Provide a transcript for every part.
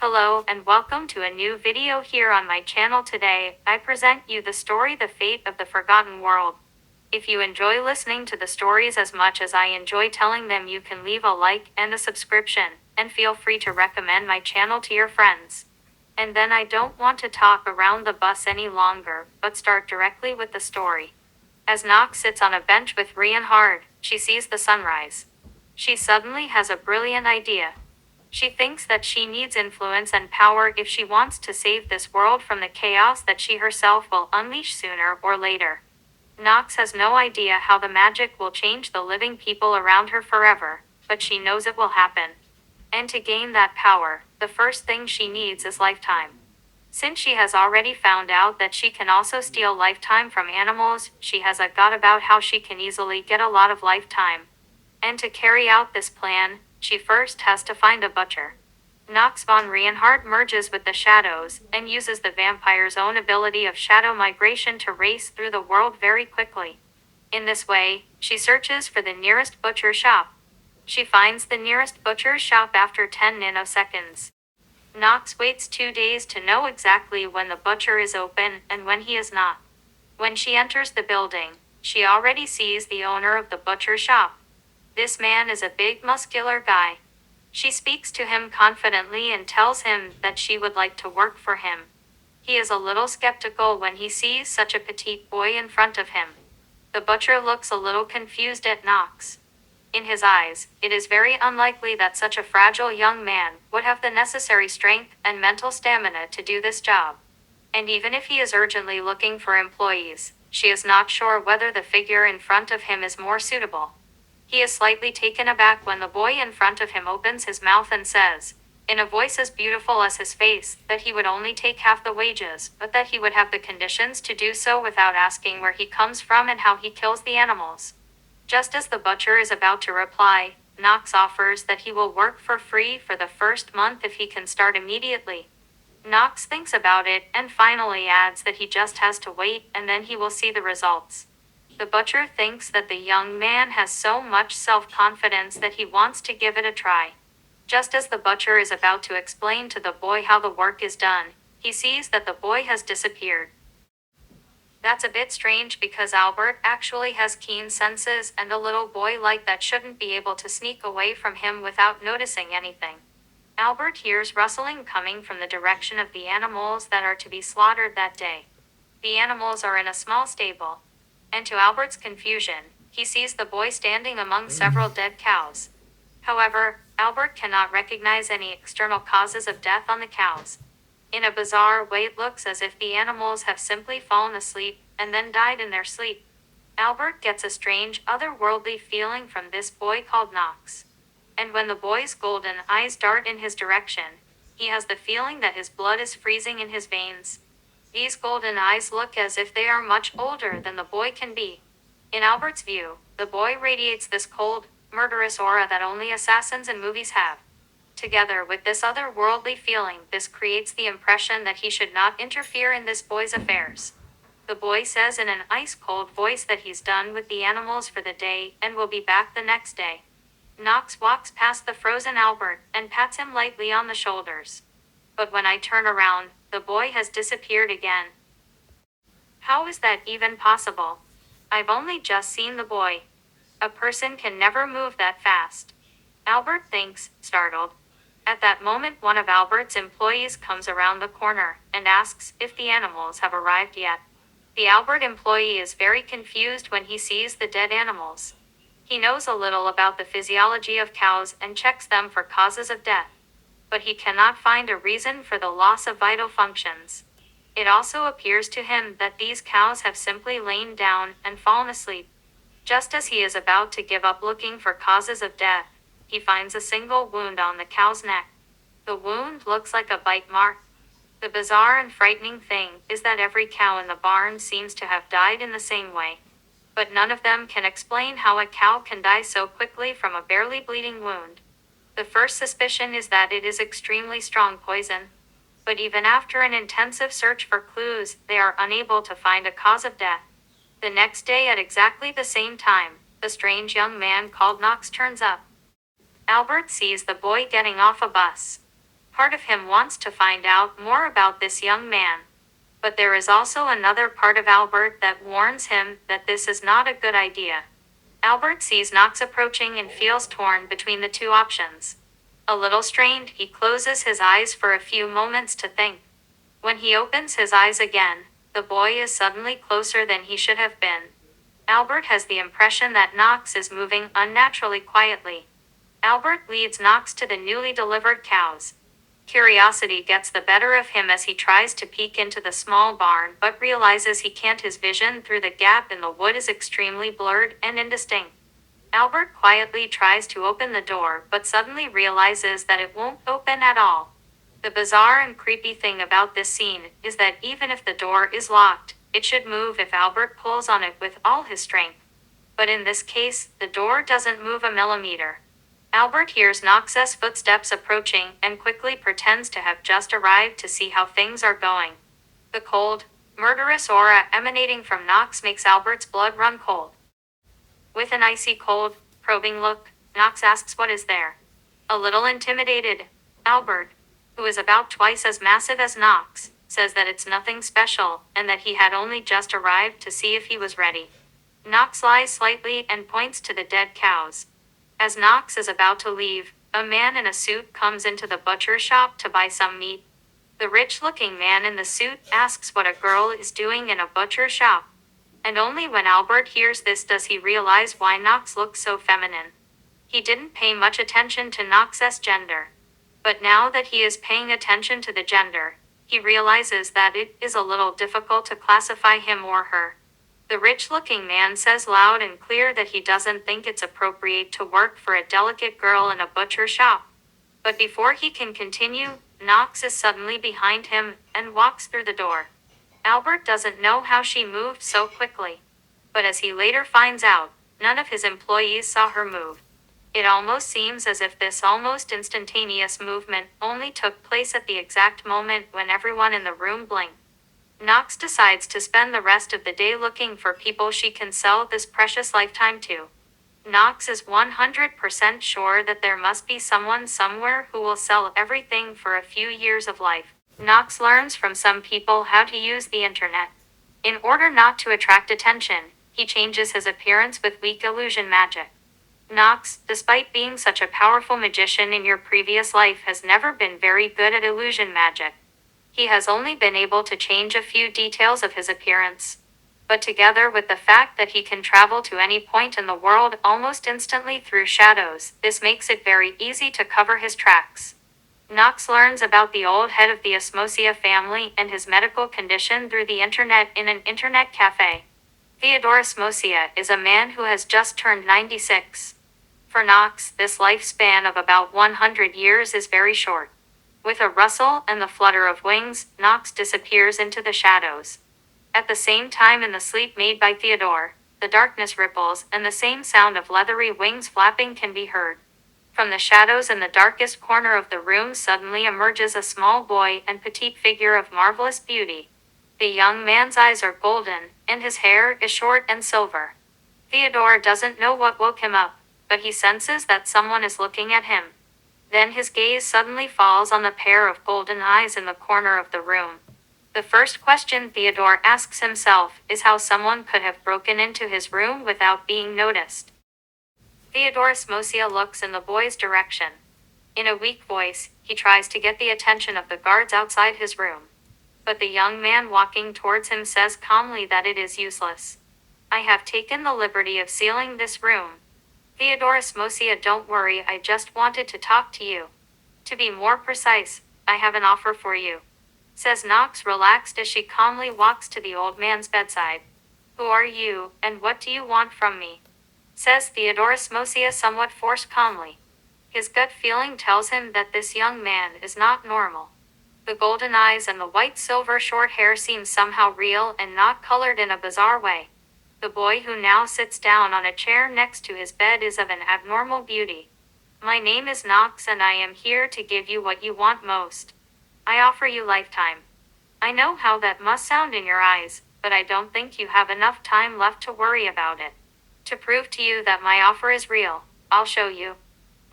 Hello and welcome to a new video here on my channel. Today, I present you the story The Fate of the Forgotten World. If you enjoy listening to the stories as much as I enjoy telling them, you can leave a like and a subscription, and feel free to recommend my channel to your friends. And then I don't want to talk around the bus any longer, but start directly with the story. As Nox sits on a bench with Reinhard, she sees the sunrise. She suddenly has a brilliant idea. She thinks that she needs influence and power if she wants to save this world from the chaos that she herself will unleash sooner or later. Nox has no idea how the magic will change the living people around her forever, but she knows it will happen. And to gain that power, the first thing she needs is lifetime. Since she has already found out that she can also steal lifetime from animals, she has a thought about how she can easily get a lot of lifetime. And to carry out this plan, she first has to find a butcher. Nox von Reinhardt merges with the shadows, and uses the vampire's own ability of shadow migration to race through the world very quickly. In this way, she searches for the nearest butcher shop. She finds the nearest butcher shop after 10 nanoseconds. Nox waits 2 days to know exactly when the butcher is open and when he is not. When she enters the building, she already sees the owner of the butcher shop. This man is a big muscular guy. She speaks to him confidently and tells him that she would like to work for him. He is a little skeptical when he sees such a petite boy in front of him. The butcher looks a little confused at Nox. In his eyes, it is very unlikely that such a fragile young man would have the necessary strength and mental stamina to do this job. And even if he is urgently looking for employees, she is not sure whether the figure in front of him is more suitable. He is slightly taken aback when the boy in front of him opens his mouth and says, in a voice as beautiful as his face, that he would only take half the wages, but that he would have the conditions to do so without asking where he comes from and how he kills the animals. Just as the butcher is about to reply, Nox offers that he will work for free for the first month if he can start immediately. Nox thinks about it and finally adds that he just has to wait and then he will see the results. The butcher thinks that the young man has so much self-confidence that he wants to give it a try. Just as the butcher is about to explain to the boy how the work is done, he sees that the boy has disappeared. That's a bit strange because Albert actually has keen senses and a little boy like that shouldn't be able to sneak away from him without noticing anything. Albert hears rustling coming from the direction of the animals that are to be slaughtered that day. The animals are in a small stable. And to Albert's confusion, he sees the boy standing among several dead cows. However, Albert cannot recognize any external causes of death on the cows. In a bizarre way, it looks as if the animals have simply fallen asleep and then died in their sleep. Albert gets a strange, otherworldly feeling from this boy called Nox. And when the boy's golden eyes dart in his direction, he has the feeling that his blood is freezing in his veins. These golden eyes look as if they are much older than the boy can be. In Albert's view, the boy radiates this cold, murderous aura that only assassins in movies have. Together with this otherworldly feeling, this creates the impression that he should not interfere in this boy's affairs. The boy says in an ice-cold voice that he's done with the animals for the day and will be back the next day. Nox walks past the frozen Albert and pats him lightly on the shoulders. But when I turn around, the boy has disappeared again. How is that even possible? I've only just seen the boy. A person can never move that fast. Albert thinks, startled. At that moment, one of Albert's employees comes around the corner and asks if the animals have arrived yet. The Albert employee is very confused when he sees the dead animals. He knows a little about the physiology of cows and checks them for causes of death. But he cannot find a reason for the loss of vital functions. It also appears to him that these cows have simply lain down and fallen asleep. Just as he is about to give up looking for causes of death, he finds a single wound on the cow's neck. The wound looks like a bite mark. The bizarre and frightening thing is that every cow in the barn seems to have died in the same way. But none of them can explain how a cow can die so quickly from a barely bleeding wound. The first suspicion is that it is extremely strong poison. But even after an intensive search for clues, they are unable to find a cause of death. The next day at exactly the same time, the strange young man called Nox turns up. Albert sees the boy getting off a bus. part of him wants to find out more about this young man. But there is also another part of Albert that warns him that this is not a good idea. Albert sees Knox approaching and feels torn between the two options. A little strained, he closes his eyes for a few moments to think. When he opens his eyes again, the boy is suddenly closer than he should have been. Albert has the impression that Knox is moving unnaturally quietly. Albert leads Knox to the newly delivered cows. Curiosity gets the better of him as he tries to peek into the small barn but realizes he can't. His vision through the gap in the wood is extremely blurred and indistinct. Albert quietly tries to open the door but suddenly realizes that it won't open at all. The bizarre and creepy thing about this scene is that even if the door is locked, it should move if Albert pulls on it with all his strength. But in this case, the door doesn't move a millimeter. Albert hears Knox's footsteps approaching and quickly pretends to have just arrived to see how things are going. The cold, murderous aura emanating from Knox makes Albert's blood run cold. With an icy cold, probing look, Knox asks what is there. A little intimidated, Albert, who is about twice as massive as Knox, says that it's nothing special and that he had only just arrived to see if he was ready. Knox lies slightly and points to the dead cows. As Knox is about to leave, a man in a suit comes into the butcher shop to buy some meat. The rich-looking man in the suit asks what a girl is doing in a butcher shop. And only when Albert hears this does he realize why Knox looks so feminine. He didn't pay much attention to Knox's gender. But now that he is paying attention to the gender, he realizes that it is a little difficult to classify him or her. The rich-looking man says loud and clear that he doesn't think it's appropriate to work for a delicate girl in a butcher shop. But before he can continue, Knox is suddenly behind him and walks through the door. Albert doesn't know how she moved so quickly. But as he later finds out, none of his employees saw her move. It almost seems as if this almost instantaneous movement only took place at the exact moment when everyone in the room blinked. Knox decides to spend the rest of the day looking for people she can sell this precious lifetime to. Knox is 100% sure that there must be someone somewhere who will sell everything for a few years of life. Knox learns from some people how to use the internet. In order not to attract attention, he changes his appearance with weak illusion magic. Knox, despite being such a powerful magician in your previous life, has never been very good at illusion magic. He has only been able to change a few details of his appearance. But together with the fact that he can travel to any point in the world almost instantly through shadows, this makes it very easy to cover his tracks. Knox learns about the old head of the Osmosia family and his medical condition through the internet in an internet cafe. Theodore Osmosia is a man who has just turned 96. For Knox, this lifespan of about 100 years is very short. With a rustle and the flutter of wings, Knox disappears into the shadows. At the same time, in the sleep made by Theodore, the darkness ripples and the same sound of leathery wings flapping can be heard. From the shadows in the darkest corner of the room suddenly emerges a small boy and petite figure of marvelous beauty. The young man's eyes are golden, and his hair is short and silver. Theodore doesn't know what woke him up, but he senses that someone is looking at him. Then his gaze suddenly falls on the pair of golden eyes in the corner of the room. The first question Theodore asks himself is how someone could have broken into his room without being noticed. Theodore Osmosia looks in the boy's direction. In a weak voice, he tries to get the attention of the guards outside his room. But the young man walking towards him says calmly that it is useless. I have taken the liberty of sealing this room. Theodore Osmosia, don't worry, I just wanted to talk to you. To be more precise, I have an offer for you, says Knox, relaxed as she calmly walks to the old man's bedside. Who are you, and what do you want from me? Says Theodore Osmosia, somewhat forced calmly. His gut feeling tells him that this young man is not normal. The golden eyes and the white-silver short hair seem somehow real and not colored in a bizarre way. The boy who now sits down on a chair next to his bed is of an abnormal beauty. My name is Knox and I am here to give you what you want most. I offer you lifetime. I know how that must sound in your eyes, but I don't think you have enough time left to worry about it. To prove to you that my offer is real, I'll show you.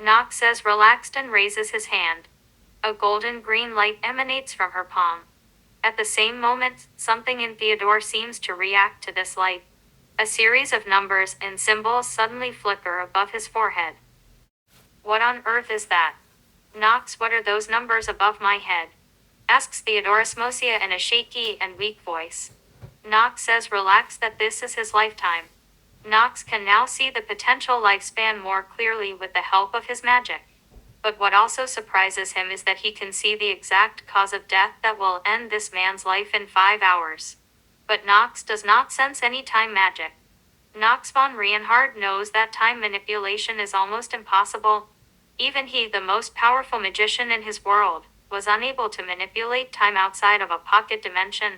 Knox says, relaxed, and raises his hand. A golden green light emanates from her palm. At the same moment, something in Theodore seems to react to this light. A series of numbers and symbols suddenly flicker above his forehead. What on earth is that? Knox, what are those numbers above my head? Asks Theodorus Mosia in a shaky and weak voice. Knox says relaxed that this is his lifetime. Knox can now see the potential lifespan more clearly with the help of his magic. But what also surprises him is that he can see the exact cause of death that will end this man's life in 5 hours. But Knox does not sense any time magic. Knox von Reinhard knows that time manipulation is almost impossible. Even he, the most powerful magician in his world, was unable to manipulate time outside of a pocket dimension.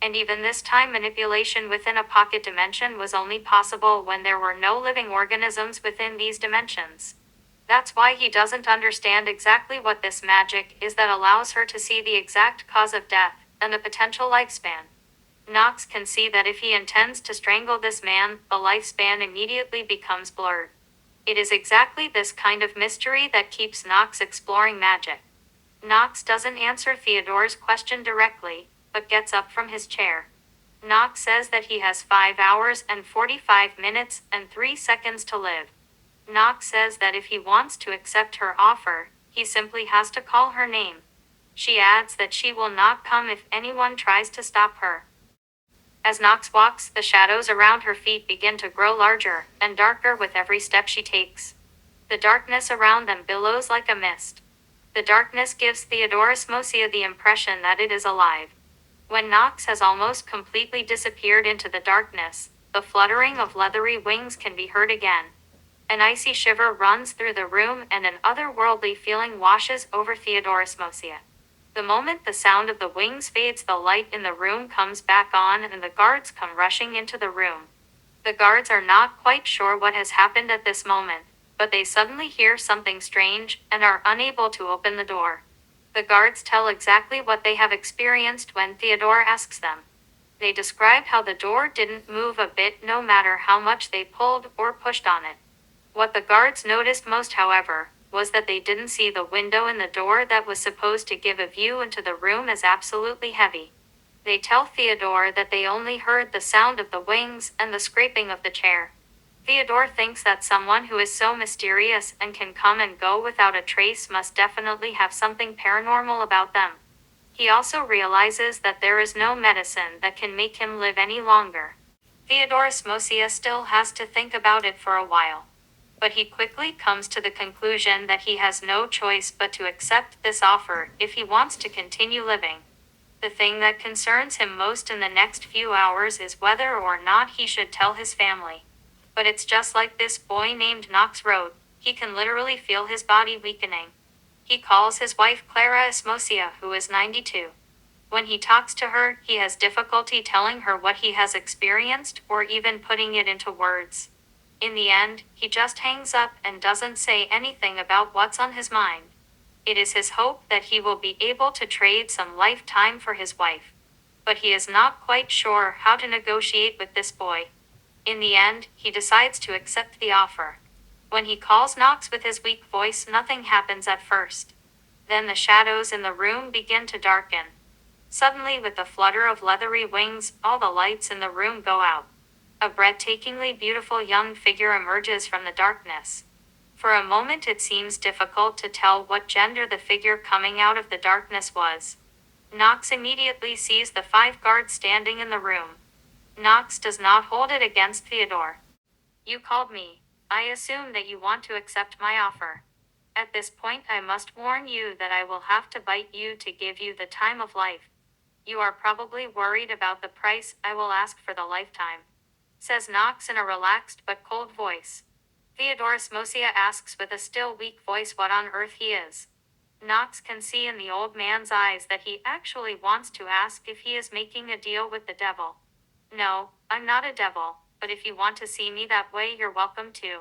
And even this time manipulation within a pocket dimension was only possible when there were no living organisms within these dimensions. That's why he doesn't understand exactly what this magic is that allows her to see the exact cause of death and the potential lifespan. Knox can see that if he intends to strangle this man, the lifespan immediately becomes blurred. It is exactly this kind of mystery that keeps Knox exploring magic. Knox doesn't answer Theodore's question directly, but gets up from his chair. Knox says that he has 5 hours and 45 minutes and 3 seconds to live. Knox says that if he wants to accept her offer, he simply has to call her name. She adds that she will not come if anyone tries to stop her. As Knox walks, the shadows around her feet begin to grow larger and darker with every step she takes. The darkness around them billows like a mist. The darkness gives Theodorus Mosia the impression that it is alive. When Knox has almost completely disappeared into the darkness, the fluttering of leathery wings can be heard again. An icy shiver runs through the room and an otherworldly feeling washes over Theodorus Mosia. The moment the sound of the wings fades, the light in the room comes back on and the guards come rushing into the room. The guards are not quite sure what has happened at this moment, but they suddenly hear something strange and are unable to open the door. The guards tell exactly what they have experienced when Theodore asks them. They describe how the door didn't move a bit no matter how much they pulled or pushed on it. What the guards noticed most, however, was that they didn't see the window in the door that was supposed to give a view into the room as absolutely heavy. They tell Theodore that they only heard the sound of the wings and the scraping of the chair. Theodore thinks that someone who is so mysterious and can come and go without a trace must definitely have something paranormal about them. He also realizes that there is no medicine that can make him live any longer. Theodorus Mosia still has to think about it for a while. But he quickly comes to the conclusion that he has no choice but to accept this offer if he wants to continue living. The thing that concerns him most in the next few hours is whether or not he should tell his family. But it's just like this boy named Knox wrote, he can literally feel his body weakening. He calls his wife Clara Esmosia, who is 92. When he talks to her, he has difficulty telling her what he has experienced or even putting it into words. In the end, he just hangs up and doesn't say anything about what's on his mind. It is his hope that he will be able to trade some lifetime for his wife. But he is not quite sure how to negotiate with this boy. In the end, he decides to accept the offer. When he calls Knox with his weak voice, nothing happens at first. Then the shadows in the room begin to darken. Suddenly, with the flutter of leathery wings, all the lights in the room go out. A breathtakingly beautiful young figure emerges from the darkness. For a moment it seems difficult to tell what gender the figure coming out of the darkness was. Knox immediately sees the 5 guards standing in the room. Knox does not hold it against Theodore. You called me. I assume that you want to accept my offer. At this point I must warn you that I will have to bite you to give you the time of life. You are probably worried about the price I will ask for the lifetime, says Knox in a relaxed but cold voice. Theodorus Mosia asks with a still weak voice what on earth he is. Knox can see in the old man's eyes that he actually wants to ask if he is making a deal with the devil. No, I'm not a devil, but if you want to see me that way, you're welcome to.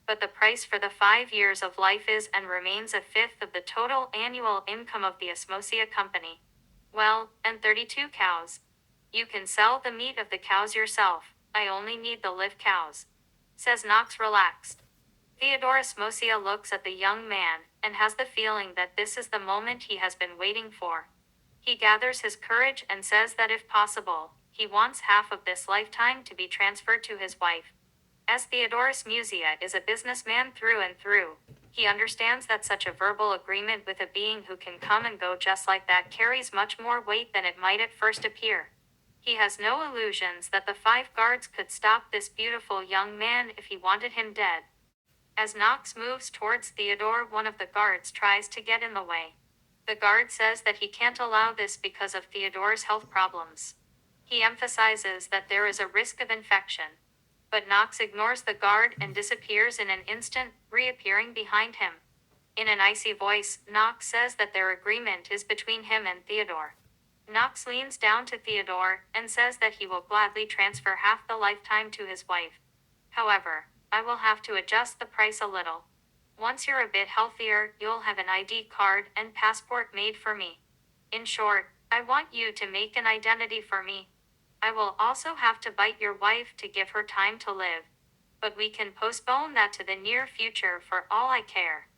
But the price for the 5 years of life is and remains 1/5 of the total annual income of the Osmosia Company. Well, and 32 cows. You can sell the meat of the cows yourself. I only need the live cows, says Knox relaxed. Theodorus Mosia looks at the young man, and has the feeling that this is the moment he has been waiting for. He gathers his courage and says that if possible, he wants half of this lifetime to be transferred to his wife. As Theodorus Musia is a businessman through and through, he understands that such a verbal agreement with a being who can come and go just like that carries much more weight than it might at first appear. He has no illusions that the 5 guards could stop this beautiful young man if he wanted him dead. As Knox moves towards Theodore, one of the guards tries to get in the way. The guard says that he can't allow this because of Theodore's health problems. He emphasizes that there is a risk of infection. But Knox ignores the guard and disappears in an instant, reappearing behind him. In an icy voice, Knox says that their agreement is between him and Theodore. Knox leans down to Theodore and says that he will gladly transfer half the lifetime to his wife. However, I will have to adjust the price a little. Once you're a bit healthier, you'll have an ID card and passport made for me. In short, I want you to make an identity for me. I will also have to bite your wife to give her time to live. But we can postpone that to the near future for all I care.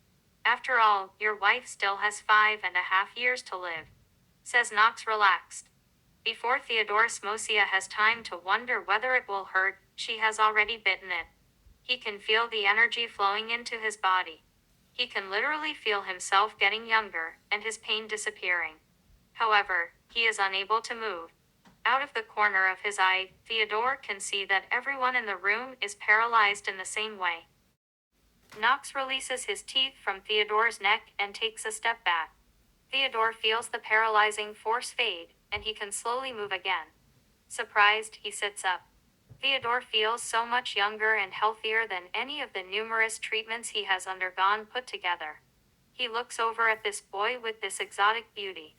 After all, your wife still has 5.5 years to live, says Knox relaxed. Before Theodorus Mosia has time to wonder whether it will hurt, she has already bitten it. He can feel the energy flowing into his body. He can literally feel himself getting younger, and his pain disappearing. However, he is unable to move. Out of the corner of his eye, Theodore can see that everyone in the room is paralyzed in the same way. Knox releases his teeth from Theodore's neck and takes a step back. Theodore feels the paralyzing force fade, and he can slowly move again. Surprised, he sits up. Theodore feels so much younger and healthier than any of the numerous treatments he has undergone put together. He looks over at this boy with this exotic beauty.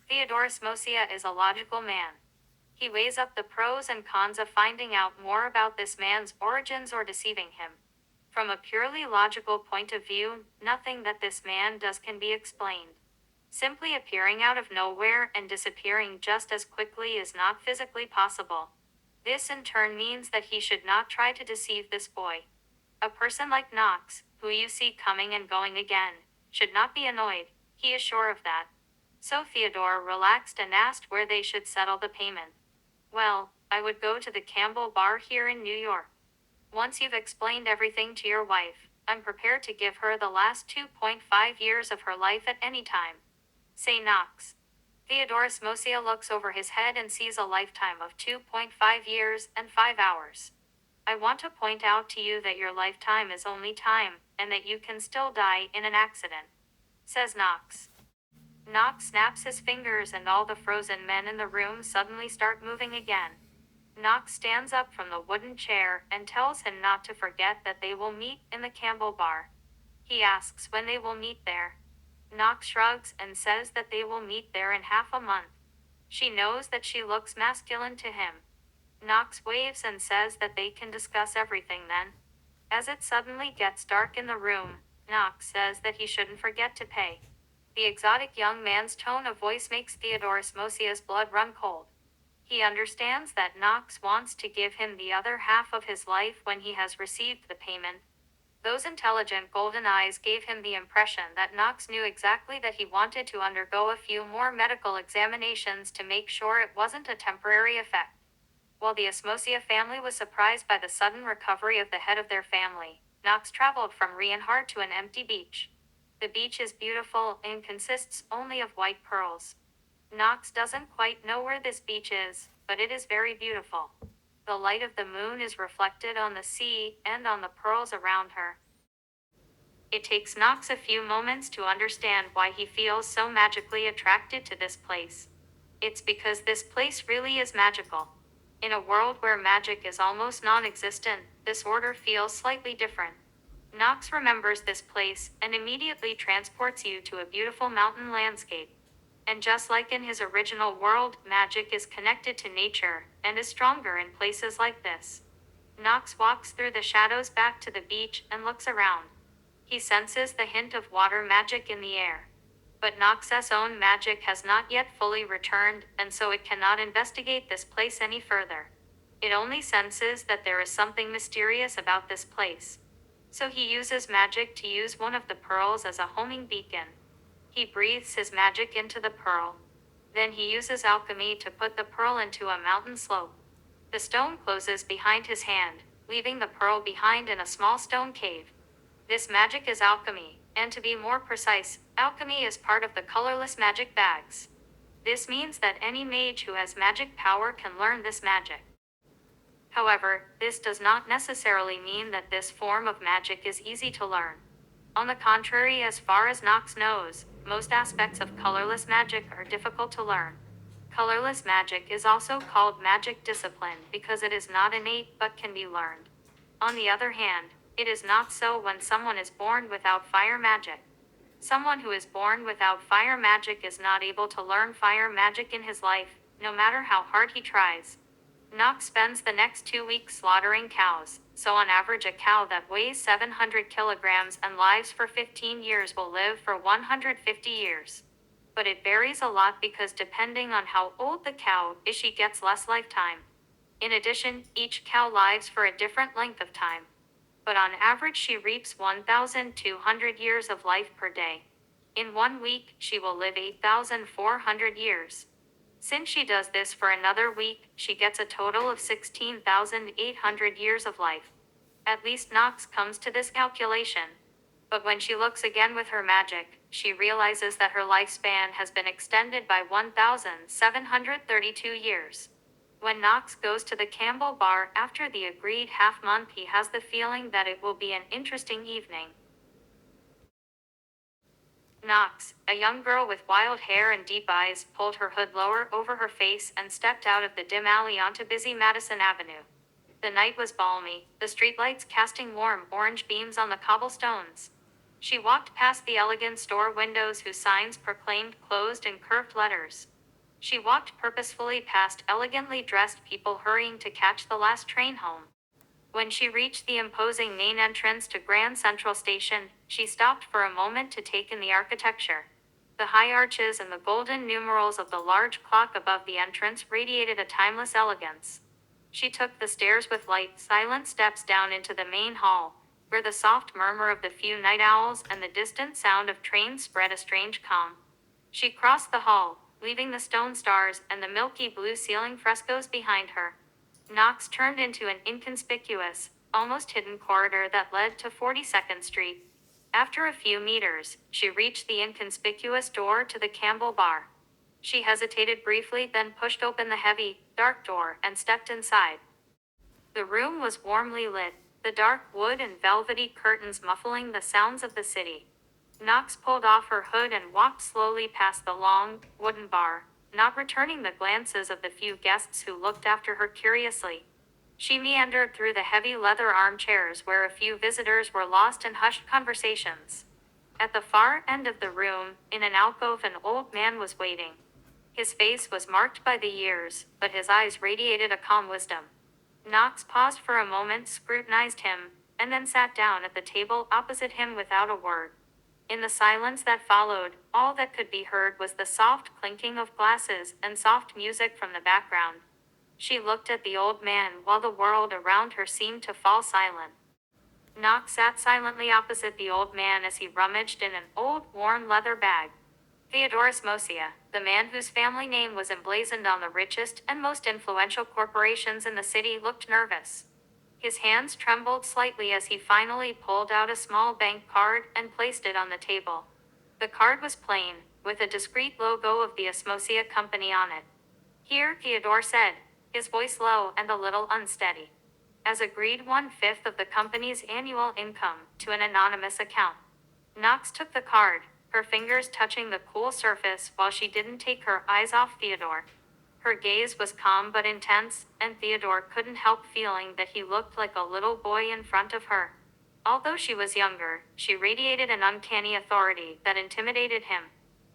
Theodorus Mosia is a logical man. He weighs up the pros and cons of finding out more about this man's origins or deceiving him. From a purely logical point of view, nothing that this man does can be explained. Simply appearing out of nowhere and disappearing just as quickly is not physically possible. This in turn means that he should not try to deceive this boy. A person like Knox, who you see coming and going again, should not be annoyed. He is sure of that. So Theodore relaxed and asked where they should settle the payment. Well, I would go to the Campbell Bar here in New York. Once you've explained everything to your wife, I'm prepared to give her the last 2.5 years of her life at any time. Say Knox. Theodorus Mosia looks over his head and sees a lifetime of 2.5 years and 5 hours. I want to point out to you that your lifetime is only time, and that you can still die in an accident, says Knox. Knox snaps his fingers and all the frozen men in the room suddenly start moving again. Knox stands up from the wooden chair and tells him not to forget that they will meet in the Campbell Bar. He asks when they will meet there. Knox shrugs and says that they will meet there in half a month. She knows that she looks masculine to him. Knox waves and says that they can discuss everything then. As it suddenly gets dark in the room, Knox says that he shouldn't forget to pay. The exotic young man's tone of voice makes Theodorus Mosia's blood run cold. He understands that Knox wants to give him the other half of his life when he has received the payment. Those intelligent golden eyes gave him the impression that Knox knew exactly that he wanted to undergo a few more medical examinations to make sure it wasn't a temporary effect. While the Osmosia family was surprised by the sudden recovery of the head of their family, Knox traveled from Reinhardt to an empty beach. The beach is beautiful and consists only of white pearls. Knox doesn't quite know where this beach is, but it is very beautiful. The light of the moon is reflected on the sea and on the pearls around her. It takes Knox a few moments to understand why he feels so magically attracted to this place. It's because this place really is magical. In a world where magic is almost non-existent, this order feels slightly different. Knox remembers this place and immediately transports you to a beautiful mountain landscape. And just like in his original world, magic is connected to nature and is stronger in places like this. Knox walks through the shadows back to the beach and looks around. He senses the hint of water magic in the air. But Knox's own magic has not yet fully returned, and so it cannot investigate this place any further. It only senses that there is something mysterious about this place. So he uses magic to use one of the pearls as a homing beacon. He breathes his magic into the pearl. Then he uses alchemy to put the pearl into a mountain slope. The stone closes behind his hand, leaving the pearl behind in a small stone cave. This magic is alchemy, and to be more precise, alchemy is part of the colorless magic bags. This means that any mage who has magic power can learn this magic. However, this does not necessarily mean that this form of magic is easy to learn. On the contrary, as far as Knox knows, most aspects of colorless magic are difficult to learn. Colorless magic is also called magic discipline because it is not innate but can be learned. On the other hand, it is not so when someone is born without fire magic. Someone who is born without fire magic is not able to learn fire magic in his life, no matter how hard he tries. Knox spends the next 2 weeks slaughtering cows, so on average a cow that weighs 700 kilograms and lives for 15 years will live for 150 years. But it varies a lot because depending on how old the cow is, she gets less lifetime. In addition, each cow lives for a different length of time. But on average she reaps 1,200 years of life per day. In 1 week, she will live 8,400 years. Since she does this for another week, she gets a total of 16,800 years of life. At least Knox comes to this calculation. But when she looks again with her magic, she realizes that her lifespan has been extended by 1,732 years. When Knox goes to the Campbell bar after the agreed half month, he has the feeling that it will be an interesting evening. Knox, a young girl with wild hair and deep eyes, pulled her hood lower over her face and stepped out of the dim alley onto busy Madison Avenue. The night was balmy, the streetlights casting warm orange beams on the cobblestones. She walked past the elegant store windows whose signs proclaimed closed in curved letters. She walked purposefully past elegantly dressed people hurrying to catch the last train home. When she reached the imposing main entrance to Grand Central Station, she stopped for a moment to take in the architecture. The high arches and the golden numerals of the large clock above the entrance radiated a timeless elegance. She took the stairs with light, silent steps down into the main hall, where the soft murmur of the few night owls and the distant sound of trains spread a strange calm. She crossed the hall, leaving the stone stars and the milky blue ceiling frescoes behind her. Knox turned into an inconspicuous, almost hidden corridor that led to 42nd Street. After a few meters, she reached the inconspicuous door to the Campbell bar. She hesitated briefly, then pushed open the heavy, dark door and stepped inside. The room was warmly lit, the dark wood and velvety curtains muffling the sounds of the city. Knox pulled off her hood and walked slowly past the long, wooden bar, not returning the glances of the few guests who looked after her curiously. She meandered through the heavy leather armchairs where a few visitors were lost in hushed conversations. At the far end of the room, in an alcove, an old man was waiting. His face was marked by the years, but his eyes radiated a calm wisdom. Knox paused for a moment, scrutinized him, and then sat down at the table opposite him without a word. In the silence that followed, all that could be heard was the soft clinking of glasses and soft music from the background. She looked at the old man while the world around her seemed to fall silent. Knox sat silently opposite the old man as he rummaged in an old, worn leather bag. Theodorus Mosia, the man whose family name was emblazoned on the richest and most influential corporations in the city, looked nervous. His hands trembled slightly as he finally pulled out a small bank card and placed it on the table. The card was plain, with a discreet logo of the Osmosia Company on it. "Here," Theodore said, his voice low and a little unsteady. "As agreed, 1/5 of the company's annual income to an anonymous account." Knox took the card, her fingers touching the cool surface while she didn't take her eyes off Theodore. Her gaze was calm but intense, and Theodore couldn't help feeling that he looked like a little boy in front of her. Although she was younger, she radiated an uncanny authority that intimidated him.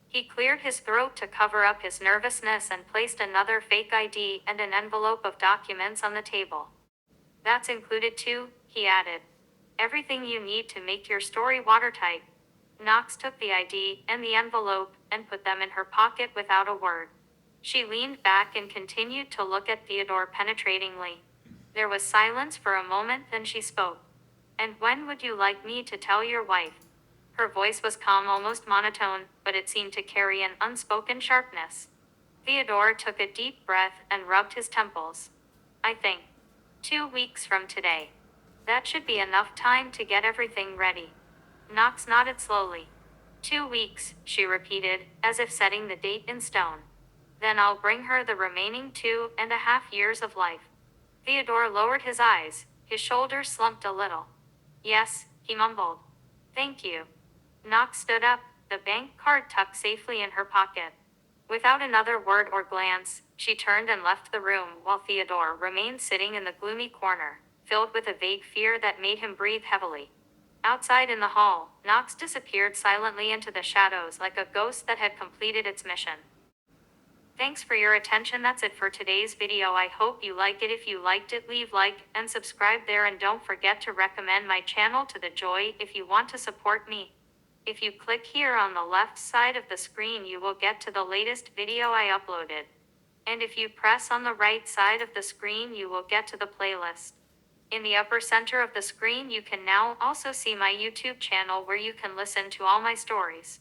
He cleared his throat to cover up his nervousness and placed another fake ID and an envelope of documents on the table. "That's included too," he added. "Everything you need to make your story watertight." Knox took the ID and the envelope and put them in her pocket without a word. She leaned back and continued to look at Theodore penetratingly. There was silence for a moment, then she spoke. And when would you like me to tell your wife? Her voice was calm, almost monotone, but it seemed to carry an unspoken sharpness. Theodore took a deep breath and rubbed his temples. I think 2 weeks from today. That should be enough time to get everything ready. Knox nodded slowly. 2 weeks, she repeated, as if setting the date in stone. Then I'll bring her the remaining 2.5 years of life. Theodore lowered his eyes, his shoulders slumped a little. Yes, he mumbled. Thank you. Knox stood up, the bank card tucked safely in her pocket. Without another word or glance, she turned and left the room while Theodore remained sitting in the gloomy corner, filled with a vague fear that made him breathe heavily. Outside in the hall, Knox disappeared silently into the shadows like a ghost that had completed its mission. Thanks for your attention. That's it for today's video. I hope you like it. If you liked it, leave like and subscribe there, and don't forget to recommend my channel to the joy if you want to support me. If you click here on the left side of the screen, you will get to the latest video I uploaded. And if you press on the right side of the screen, you will get to the playlist. In the upper center of the screen, you can now also see my YouTube channel where you can listen to all my stories.